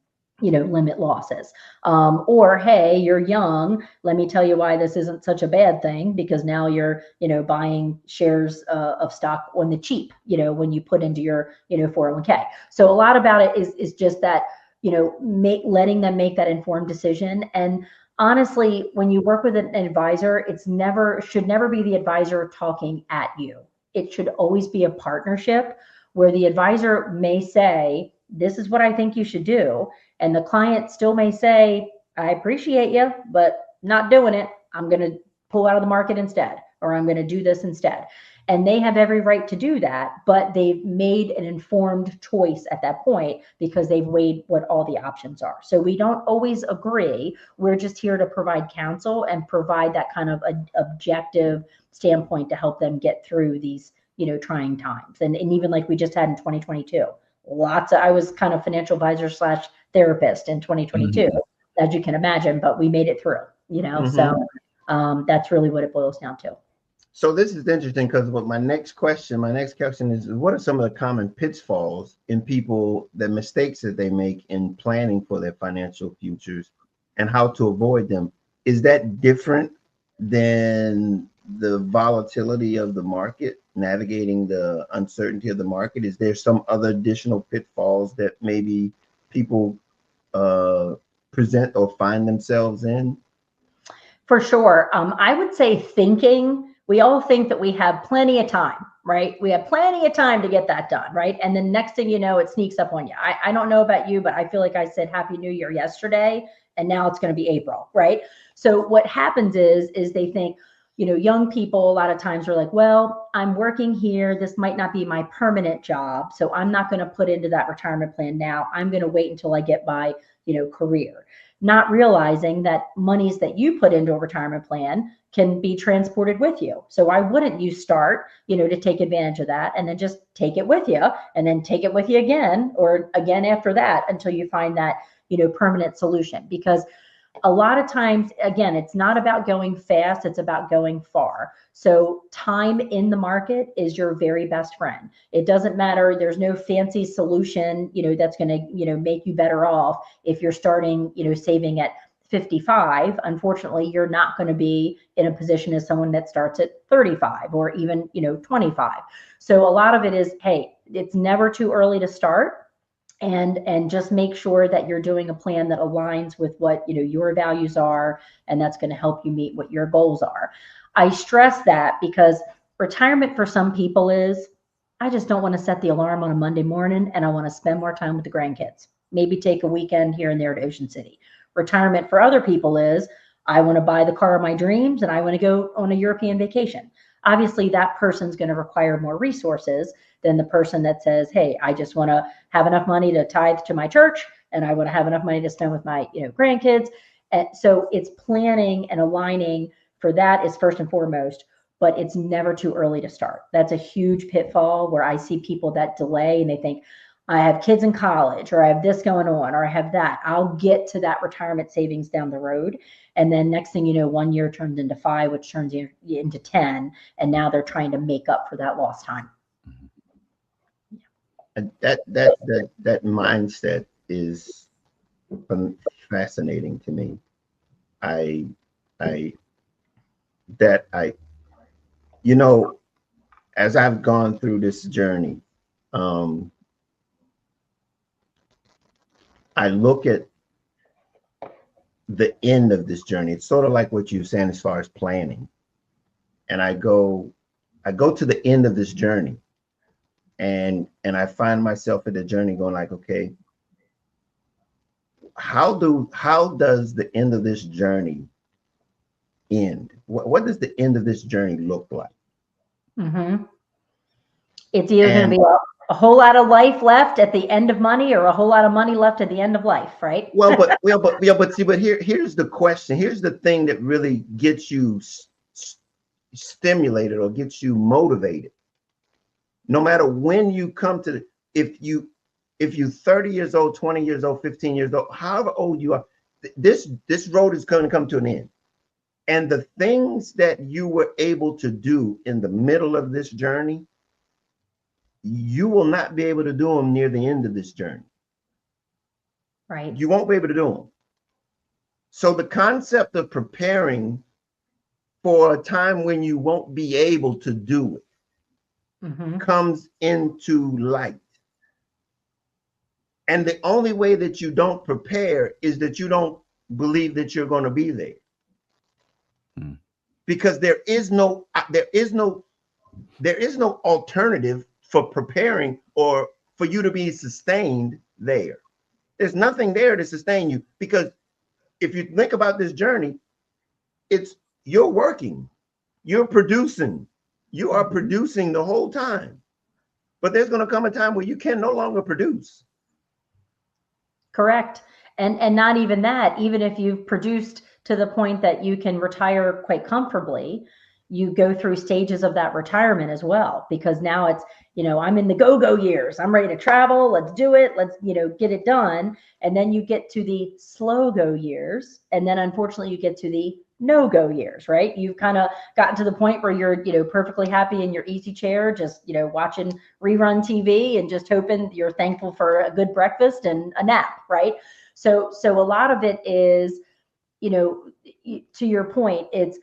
limit losses. Or, hey, you're young. Let me tell you why this isn't such a bad thing, because now you're, buying shares of stock on the cheap, when you put into your, 401k. So a lot about it is just that, letting them make that informed decision. And honestly, when you work with an advisor, should never be the advisor talking at you. It should always be a partnership where the advisor may say, this is what I think you should do. And the client still may say, I appreciate you, but not doing it. I'm going to pull out of the market instead, or I'm going to do this instead. And they have every right to do that, but they've made an informed choice at that point because they've weighed what all the options are. So we don't always agree. We're just here to provide counsel and provide that kind of objective standpoint to help them get through these, trying times. And even like we just had in 2022, I was kind of financial advisor / therapist in 2022, as you can imagine, but we made it through, so that's really what it boils down to. So this is interesting because my next question is, what are some of the common pitfalls in people, the mistakes that they make in planning for their financial futures, and how to avoid them? Is that different than the volatility of the market, navigating the uncertainty of the market? Is there some other additional pitfalls that maybe people present or find themselves in? For sure. I would say we all think that we have plenty of time, right? We have plenty of time to get that done, right? And then next thing you know, it sneaks up on you. I don't know about you, but I feel like I said Happy New Year yesterday, and now it's going to be April, right? So what happens is they think, young people a lot of times are like, well, I'm working here. This might not be my permanent job, so I'm not going to put into that retirement plan now. I'm going to wait until I get my, career. Not realizing that monies that you put into a retirement plan can be transported with you. So why wouldn't you start, to take advantage of that, and then just take it with you, and then take it with you again, or again after that, until you find that, permanent solution. Because a lot of times, again, it's not about going fast, it's about going far. So time in the market is your very best friend. It doesn't matter. There's no fancy solution, that's going to, make you better off if you're starting, saving at 55. Unfortunately, you're not going to be in a position as someone that starts at 35 or even, 25. So a lot of it is, hey, it's never too early to start. And just make sure that you're doing a plan that aligns with what your values are, and that's going to help you meet what your goals are. I stress that because retirement for some people is, I just don't want to set the alarm on a Monday morning, and I want to spend more time with the grandkids, maybe take a weekend here and there to Ocean City. Retirement for other people is, I want to buy the car of my dreams and I want to go on a European vacation. Obviously, that person's going to require more resources than the person that says, hey, I just want to have enough money to tithe to my church, and I want to have enough money to spend with my grandkids. And so it's planning and aligning for that is first and foremost, but it's never too early to start. That's a huge pitfall where I see people that delay and they think, I have kids in college, or I have this going on, or I have that. I'll get to that retirement savings down the road. And then next thing you know, 1 year turns into 5, which turns into 10. And now they're trying to make up for that lost time. That mindset is fascinating to me. As I've gone through this journey, I look at the end of this journey. It's sort of like what you're saying as far as planning. And I go to the end of this journey, and I find myself at the journey going like, okay, how does the end of this journey end? What does the end of this journey look like? Mm-hmm. It's either going to be a whole lot of life left at the end of money, or a whole lot of money left at the end of life, right? But here's the question. Here's the thing that really gets you stimulated or gets you motivated. No matter when you come to if you're 30 years old, 20 years old, 15 years old, however old you are, this road is going to come to an end. And the things that you were able to do in the middle of this journey, you will not be able to do them near the end of this journey. Right. You won't be able to do them. So the concept of preparing for a time when you won't be able to do it comes into light. And the only way that you don't prepare is that you don't believe that you're going to be there. Because there is no alternative for preparing or for you to be sustained there. There's nothing there to sustain you, because if you think about this journey, it's you're working, you're producing, you are producing the whole time. But there's going to come a time where you can no longer produce. Correct. And not even that, even if you've produced to the point that you can retire quite comfortably, you go through stages of that retirement as well, because now it's, I'm in the go-go years. I'm ready to travel. Let's do it. Let's, get it done. And then you get to the slow go years. And then unfortunately you get to the no-go years, right? You've kind of gotten to the point where you're, perfectly happy in your easy chair, just, watching rerun TV and just hoping you're thankful for a good breakfast and a nap, right? So a lot of it is, to your point, it's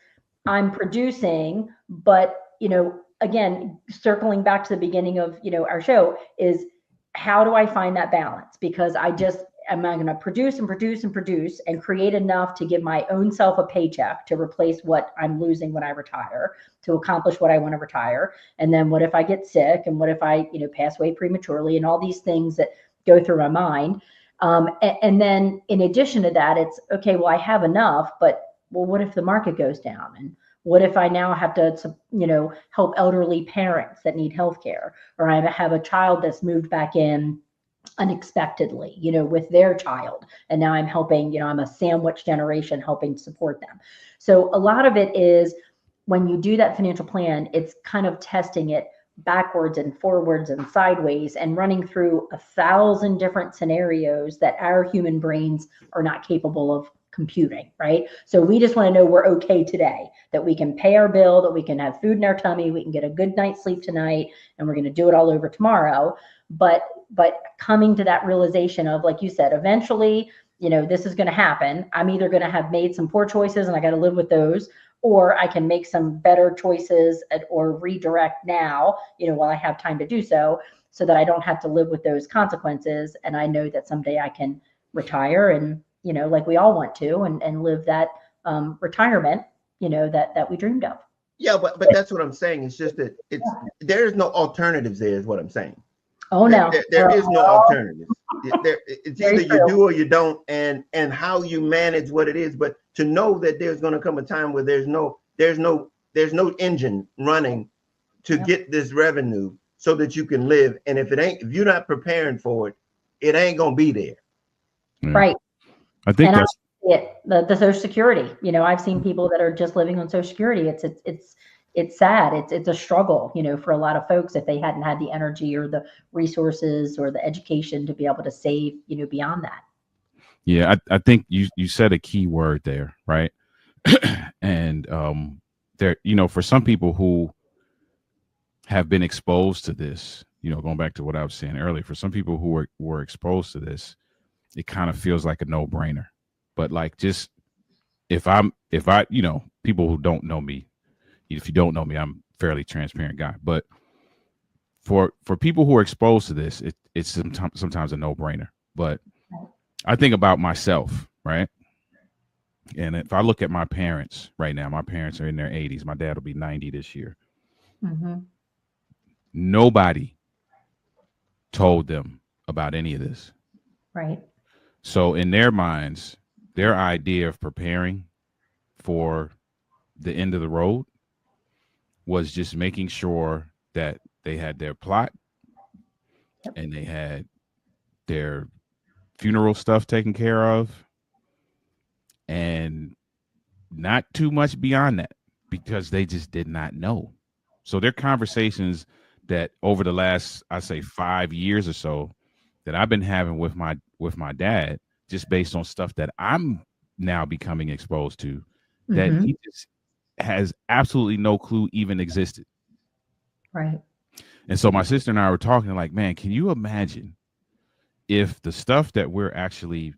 I'm producing, but, again, circling back to the beginning of, our show is how do I find that balance? Because am I going to produce and produce and produce and create enough to give my own self a paycheck to replace what I'm losing when I retire, to accomplish what I want to retire? And then what if I get sick? And what if I, pass away prematurely? And all these things that go through my mind. And then in addition to that, it's okay, well, I have enough, but well, what if the market goes down? And what if I now have to, help elderly parents that need healthcare, or I have a child that's moved back in unexpectedly, with their child. And now I'm helping, I'm a sandwich generation helping support them. So a lot of it is when you do that financial plan, it's kind of testing it backwards and forwards and sideways and running through 1,000 different scenarios that our human brains are not capable of computing, right? So we just want to know we're okay today, that we can pay our bill, that we can have food in our tummy, we can get a good night's sleep tonight, and we're going to do it all over tomorrow. But coming to that realization of, like you said, eventually, this is going to happen. I'm either going to have made some poor choices and I got to live with those, or I can make some better choices or redirect now, while I have time to do so that I don't have to live with those consequences. And I know that someday I can retire and, like we all want to, and live that retirement, that we dreamed of. Yeah, but that's what I'm saying. It's just that there's no alternatives there is what I'm saying. Oh, no. There is no alternatives. It's either you do or you don't, and how you manage what it is. But to know that there's going to come a time where there's no engine running to get this revenue so that you can live. And if you're not preparing for it, it ain't going to be there. Right. I think that's the Social Security. I've seen people that are just living on Social Security. It's sad. It's a struggle, for a lot of folks if they hadn't had the energy or the resources or the education to be able to save, beyond that. Yeah, I think you said a key word there, right? And there, for some people who have been exposed to this, going back to what I was saying earlier, for some people who were exposed to this, it kind of feels like a no-brainer. But like, just if I, people who don't know me, if you don't know me, I'm a fairly transparent guy. But for people who are exposed to this, it's sometimes a no-brainer. But I think about myself, right? And if I look at my parents right now, my parents are in their 80s. My dad will be 90 this year. Mm-hmm. Nobody told them about any of this. Right. So in their minds, their idea of preparing for the end of the road was just making sure that they had their plot and they had their funeral stuff taken care of, and not too much beyond that, because they just did not know. So their conversations that over the last, I say 5 years or so, that I've been having with my dad, just based on stuff that I'm now becoming exposed to, that he just has absolutely no clue even existed. Right. And so my sister and I were talking like, man, can you imagine if the stuff that we're actually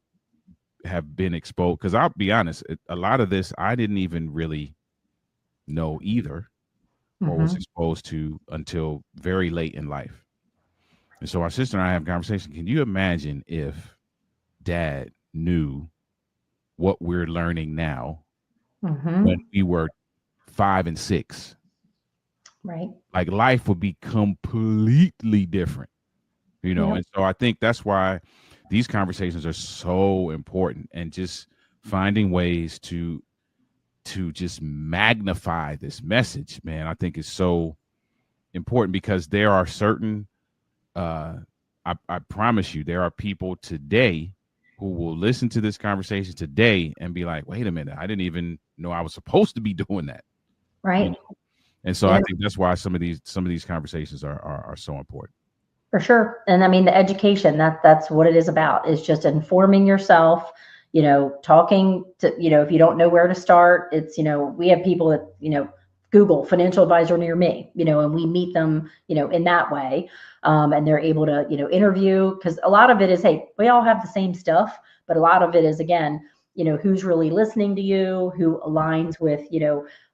have been exposed, because I'll be honest, a lot of this I didn't even really know either, or was Mm-hmm. exposed to until very late in life. And so our sister and I have a conversation. Can you imagine if dad knew what we're learning now when Mm-hmm. we were 5 and 6? Right. Like life would be completely different, you know. Yeah. And so I think that's why these conversations are so important, and just finding ways to just magnify this message, man, I think is so important, because there are certain uh I promise you there are people today who will listen to this conversation today and be like, wait a minute, I didn't even know I was supposed to be doing that, you Right. know. And so I Yeah. think that's why some of these conversations are so important. For sure. And I mean, the education, that's what it is about, is just informing yourself, talking to, if you don't know where to start, it's, we have people that, Google financial advisor near me, and we meet them, in that way. And they're able to, interview, because a lot of it is, hey, we all have the same stuff, but a lot of it is, again, who's really listening to you, who aligns with,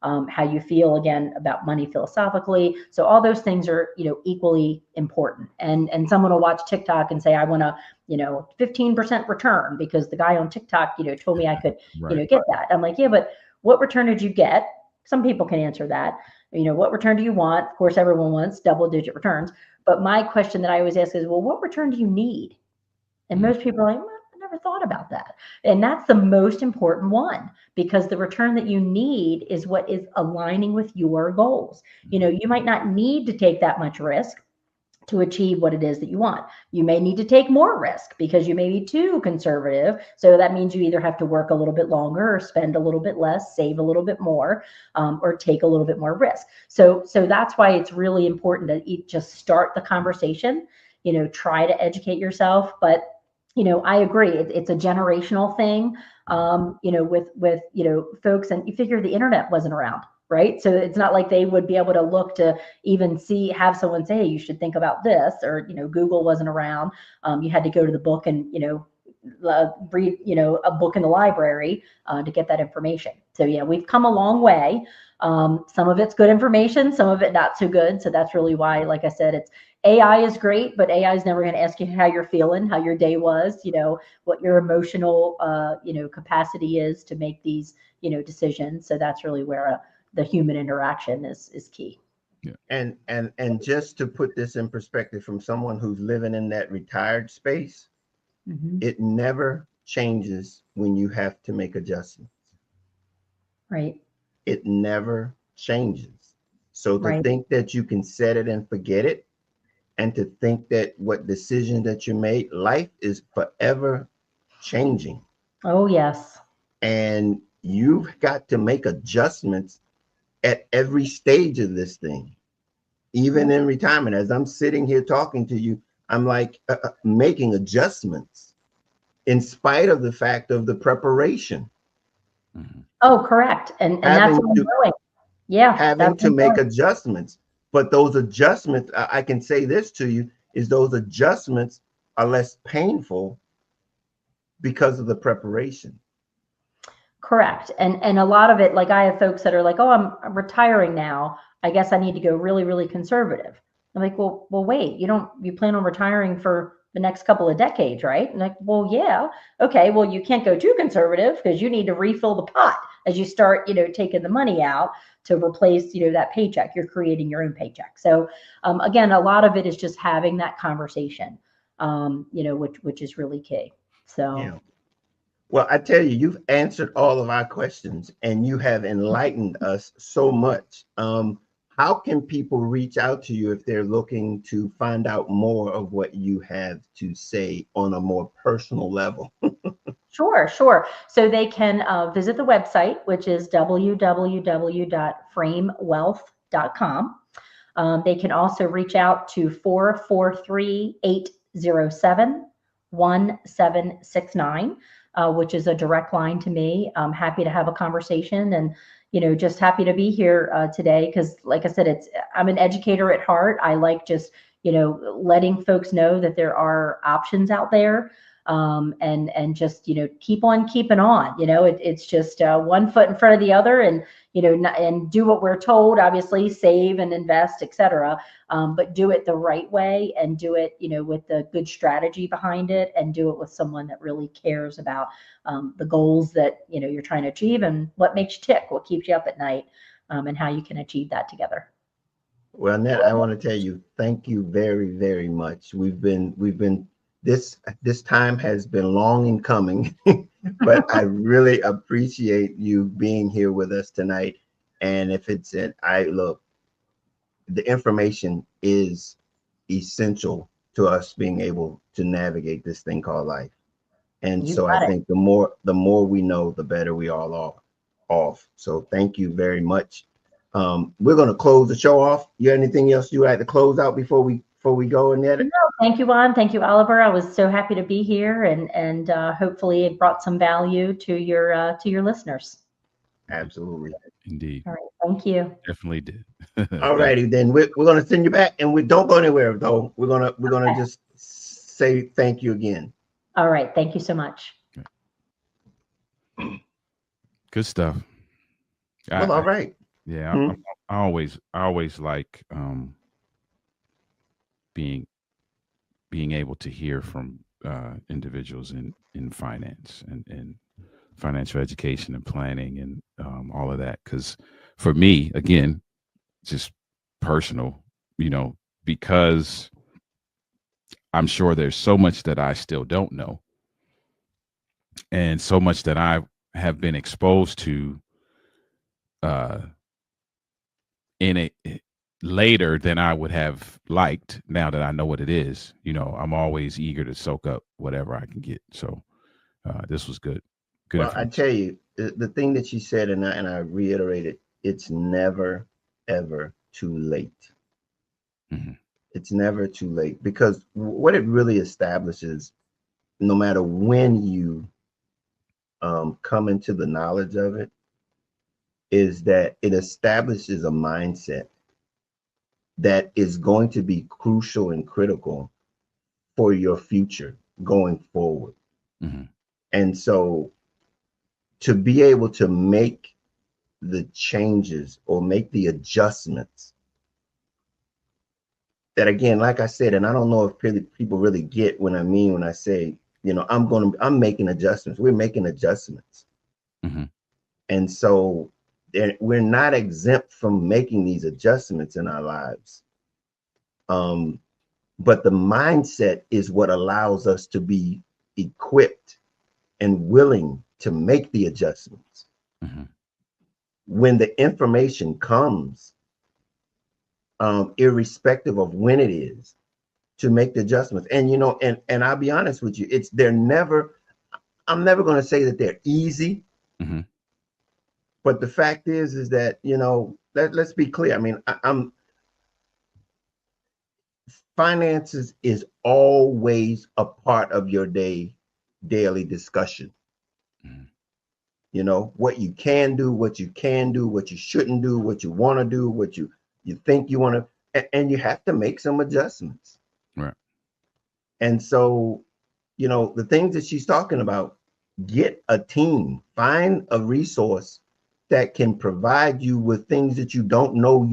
how you feel, again, about money philosophically. So all those things are, equally important. And someone will watch TikTok and say, I want to, 15% return because the guy on TikTok, told me I could, Right. get that. I'm like, yeah, but what return did you get? Some people can answer that. What return do you want? Of course, everyone wants double-digit returns. But my question that I always ask is, well, what return do you need? And most people are like, well, I never thought about that. And that's the most important one, because the return that you need is what is aligning with your goals. You might not need to take that much risk to achieve what it is that you want. You may need to take more risk because you may be too conservative. So that means you either have to work a little bit longer, or spend a little bit less, save a little bit more, or take a little bit more risk. So that's why it's really important to just start the conversation. Try to educate yourself, but I agree. It's a generational thing. With folks, and you figure the internet wasn't around, right? So it's not like they would be able to look to even have someone say, hey, you should think about this, or Google wasn't around. You had to go to the book and read a book in the library to get that information. So yeah, we've come a long way. Some of it's good information, some of it not so good. So that's really why, like I said, it's AI is great, but AI is never going to ask you how you're feeling, how your day was, what your emotional, capacity is to make these, decisions. So that's really where the human interaction is key. Yeah. And just to put this in perspective from someone who's living in that retired space, Mm-hmm. it never changes when you have to make adjustments. Right. It never changes. So to Right. think that you can set it and forget it, and to think that what decision that you made, life is forever changing. Oh, yes. And you've got to make adjustments at every stage of this thing, even Yep. in retirement. As I'm sitting here talking to you, I'm like making adjustments in spite of the fact of the preparation. Mhm. Oh, correct. And that's Having to ongoing. Yeah, having that's to make ongoing. adjustments. But those adjustments, I can say this to you, is those adjustments are less painful because of the preparation. Correct. And a lot of it, like I have folks that are like, oh, I'm retiring now. I guess I need to go really, really conservative. I'm like, well, wait, you plan on retiring for the next couple of decades, right? And like, well, yeah. Okay, well, you can't go too conservative because you need to refill the pot as you start, taking the money out to replace, that paycheck. You're creating your own paycheck. So again, a lot of it is just having that conversation, which is really key. So Yeah. Well, I tell you, you've answered all of our questions and you have enlightened us so much. How can people reach out to you if they're looking to find out more of what you have to say on a more personal level? Sure, sure. So they can visit the website, which is www.framewealth.com. They can also reach out to 443-807-1769, which is a direct line to me. I'm happy to have a conversation, and just happy to be here today because, like I said, I'm an educator at heart. I like just letting folks know that there are options out there. And just, keep on keeping on. It's just one foot in front of the other, and and do what we're told, obviously save and invest, etc. But do it the right way, and do it, with the good strategy behind it, and do it with someone that really cares about the goals that, you're trying to achieve, and what makes you tick, what keeps you up at night, and how you can achieve that together. Well, Annette, I want to tell you, thank you very, very much. We've been this time has been long in coming, but I really appreciate you being here with us tonight. And if it's it, I look, the information is essential to us being able to navigate this thing called life. And You so I got it. think the more we know, the better we all are off. So thank you very much. We're going to close the show off. You have anything else you would like to close out before we go, Annette? No, thank you, Juan. Thank you, Oliver. I was so happy to be here, and hopefully it brought some value to your listeners. Absolutely. Indeed. All right. Thank you. Definitely did. All righty, then we're going to send you back, and we don't go anywhere though. We're gonna just say thank you again. All right. Thank you so much. Good stuff. Well, all right. Yeah, Hmm. I always like being able to hear from individuals in finance and financial education and planning and all of that. Because for me, again, just personal, because I'm sure there's so much that I still don't know, and so much that I have been exposed to uh, in a later than I would have liked. Now that I know what it is, I'm always eager to soak up whatever I can get. So this was good. Good Well, I information. tell you, the thing that you said, and I reiterated, it's never ever too late. Hmm. It's never too late, because what it really establishes, no matter when you come into the knowledge of it, is that it establishes a mindset that is going to be crucial and critical for your future going forward. Hmm. And so to be able to make the changes or make the adjustments that, again, like I said, and I don't know if people really get what I mean when I say, I'm making adjustments. We're making adjustments. Hmm. And so we're not exempt from making these adjustments in our lives. But the mindset is what allows us to be equipped and willing to make the adjustments. Hmm. When the information comes, irrespective of when it is, to make the adjustments. And and I'll be honest with you, I'm never going to say that they're easy, Hmm. but the fact is that, let's be clear. I mean, I'm finances is always a part of your daily discussion. Hmm. What you can do, what you can do, what you shouldn't do, what you want to do, what you think you want to, and you have to make some adjustments. Right. And so, the things that she's talking about, get a team, find a resource that can provide you with things that you don't know,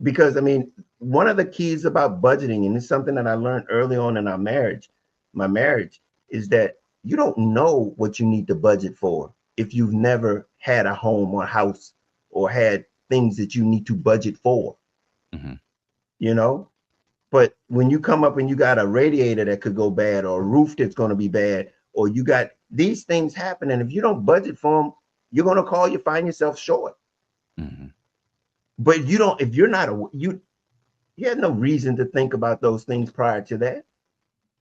because I mean, one of the keys about budgeting, and it's something that I learned early on in my marriage, is that you don't know what you need to budget for if you've never had a home or house or had things that you need to budget for, Hmm. you know. But when you come up and you got a radiator that could go bad, or a roof that's going to be bad, or you got these things happen, and if you don't budget for them, you're going to find yourself short. Hmm. But you don't, if you're not you had no reason to think about those things prior to that.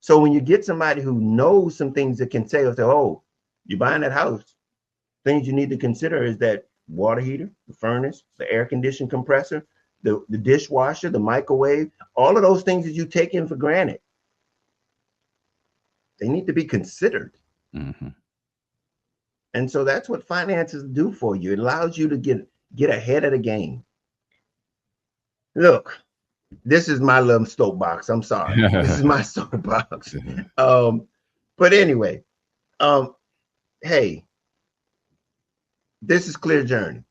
So when you get somebody who knows some things that can say, oh, you're buying that house, things you need to consider is that water heater, the furnace, the air conditioning compressor, the dishwasher, the microwave, all of those things that you take in for granted, they need to be considered. Hmm. And so that's what finances do for you. It allows you to get ahead of the game. Look, this is my little soapbox. I'm sorry. This is my soapbox. But anyway, hey, this is Clear Journey.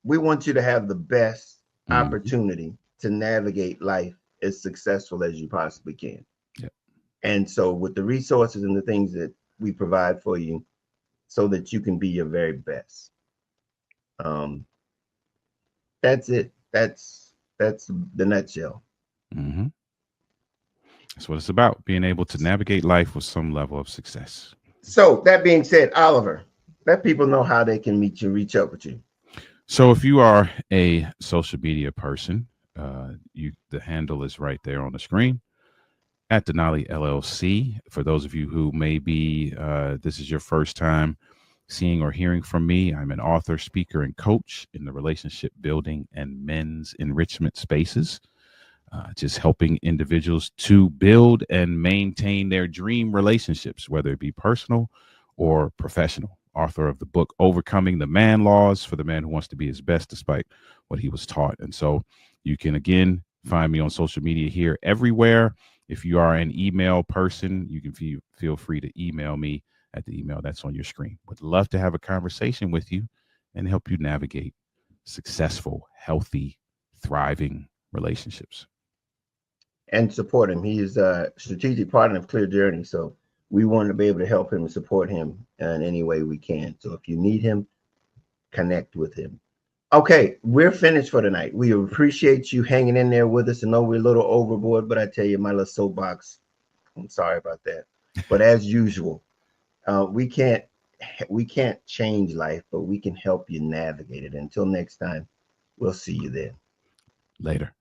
We want you to have the best opportunity to navigate life as successful as you possibly can. Yep. And so with the resources and the things that we provide for you so that you can be your very best. That's it. That's the nutshell. Mm-hmm. That's what it's about, being able to navigate life with some level of success. So that being said, Oliver, let people know how they can meet you, reach out with you. So if you are a social media person, the handle is right there on the screen at Denali LLC. For those of you who maybe this is your first time seeing or hearing from me, I'm an author, speaker, and coach in the relationship building and men's enrichment spaces. Just helping individuals to build and maintain their dream relationships, whether it be personal or professional. Author of the book, Overcoming the Man Laws, for the man who wants to be his best despite what he was taught. And so you can, again, find me on social media here everywhere. If you are an email person, you can feel free to email me at the email that's on your screen. Would love to have a conversation with you and help you navigate successful, healthy, thriving relationships. And support him. He is a strategic partner of Clear Journey. So we want to be able to help him and support him in any way we can. So if you need him, connect with him. Okay, we're finished for tonight. We appreciate you hanging in there with us. I know we're a little overboard, but I tell you, my little soapbox, I'm sorry about that. But as usual, we can't change life, but we can help you navigate it. Until next time, we'll see you then. Later.